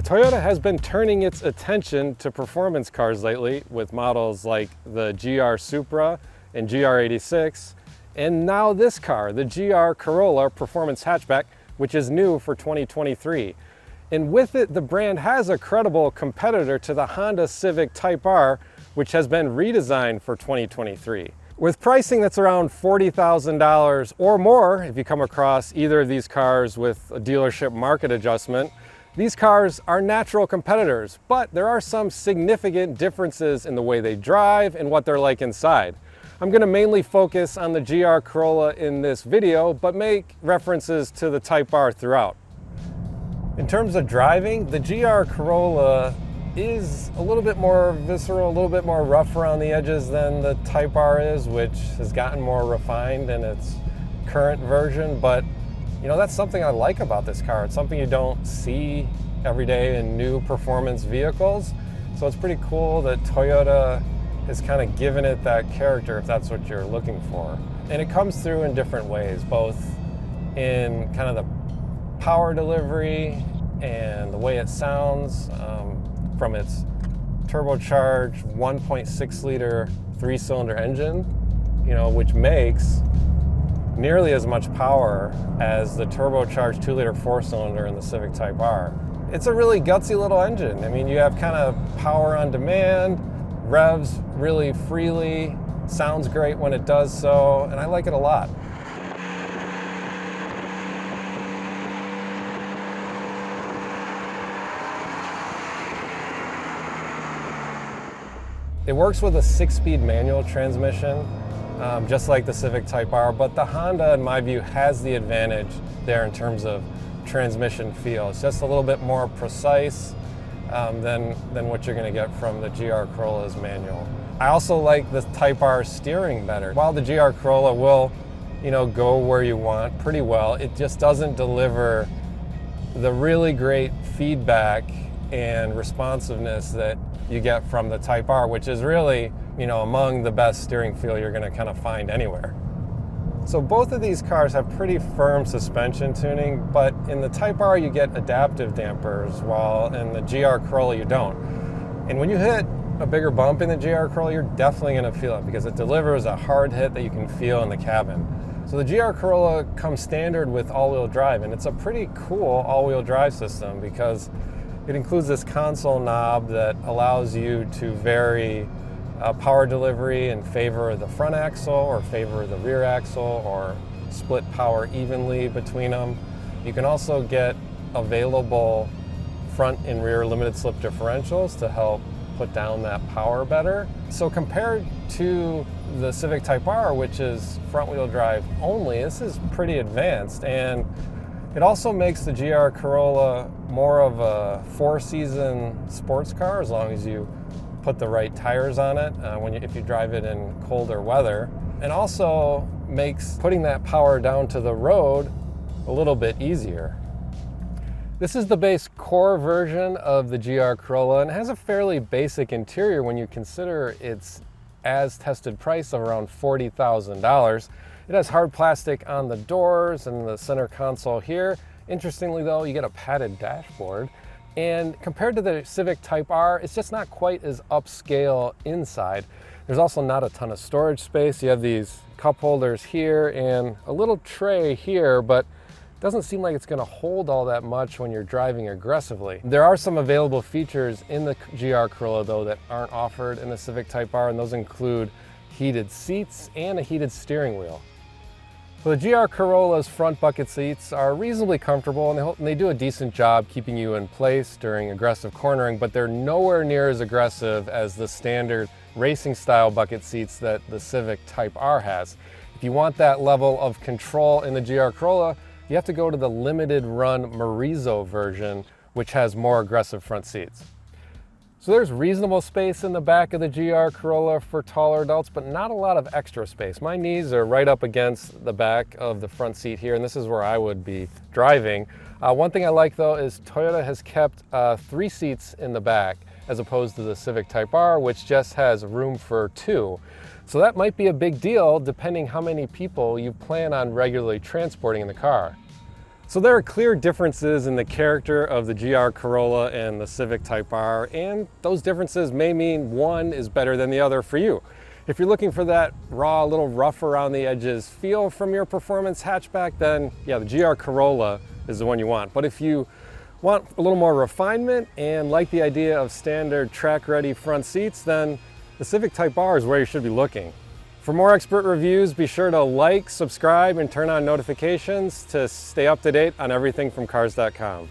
Toyota has been turning its attention to performance cars lately with models like the GR Supra and GR86, and now this car, the GR Corolla Performance Hatchback, which is new for 2023. And with it, the brand has a credible competitor to the Honda Civic Type R, which has been redesigned for 2023. With pricing that's around $40,000 or more, if you come across either of these cars with a dealership market adjustment, these cars are natural competitors, but there are some significant differences in the way they drive and what they're like inside. I'm going to mainly focus on the GR Corolla in this video, but make references to the Type R throughout. In terms of driving, the GR Corolla is a little bit more visceral, a little bit more rough around the edges than the Type R is, which has gotten more refined in its current version. But you know, that's something I like about this car. It's something you don't see every day in new performance vehicles. So it's pretty cool that Toyota has kind of given it that character, if that's what you're looking for. And it comes through in different ways, both in kind of the power delivery and the way it sounds, from its turbocharged 1.6 liter 3-cylinder engine, you know, which makes nearly as much power as the turbocharged 2-liter 4-cylinder in the Civic Type R. It's a really gutsy little engine. I mean, you have kind of power on demand, revs really freely, sounds great when it does so, and I like it a lot. It works with a 6-speed manual transmission, just like the Civic Type R, but the Honda, in my view, has the advantage there in terms of transmission feel. It's just a little bit more precise than what you're going to get from the GR Corolla's manual. I also like the Type R steering better. While the GR Corolla will, you know, go where you want pretty well, it just doesn't deliver the really great feedback and responsiveness that you get from the Type R, which is really, you know, among the best steering feel you're going to kind of find anywhere. So both of these cars have pretty firm suspension tuning, but in the Type R you get adaptive dampers, while in the GR Corolla you don't. And when you hit a bigger bump in the GR Corolla, you're definitely going to feel it because it delivers a hard hit that you can feel in the cabin. So the GR Corolla comes standard with all-wheel drive, and it's a pretty cool all-wheel drive system because it includes this console knob that allows you to vary power delivery in favor of the front axle or favor of the rear axle, or split power evenly between them. You can also get available front and rear limited slip differentials to help put down that power better. So compared to the Civic Type R, which is front wheel drive only, this is pretty advanced, and it also makes the GR Corolla more of a 4-season sports car, as long as you put the right tires on it if you drive it in colder weather. And also makes putting that power down to the road a little bit easier. This is the base core version of the GR Corolla, and it has a fairly basic interior when you consider its as-tested price of around $40,000. It has hard plastic on the doors and the center console here. Interestingly though, you get a padded dashboard. And compared to the Civic Type R, it's just not quite as upscale inside. There's also not a ton of storage space. You have these cup holders here and a little tray here, but it doesn't seem like it's going to hold all that much when you're driving aggressively. There are some available features in the GR Corolla though that aren't offered in the Civic Type R, and those include heated seats and a heated steering wheel. So the GR Corolla's front bucket seats are reasonably comfortable, and they do a decent job keeping you in place during aggressive cornering, but they're nowhere near as aggressive as the standard racing style bucket seats that the Civic Type R has. If you want that level of control in the GR Corolla, you have to go to the limited run Morizo version, which has more aggressive front seats. So there's reasonable space in the back of the GR Corolla for taller adults, but not a lot of extra space. My knees are right up against the back of the front seat here, and this is where I would be driving. One thing I like though is Toyota has kept 3 seats in the back, as opposed to the Civic Type R, which just has room for 2. So that might be a big deal depending how many people you plan on regularly transporting in the car. So there are clear differences in the character of the GR Corolla and the Civic Type R, and those differences may mean one is better than the other for you. If you're looking for that raw, a little rough around the edges feel from your performance hatchback, then yeah, the GR Corolla is the one you want. But if you want a little more refinement and like the idea of standard track-ready front seats, then the Civic Type R is where you should be looking. For more expert reviews, be sure to like, subscribe, and turn on notifications to stay up to date on everything from Cars.com.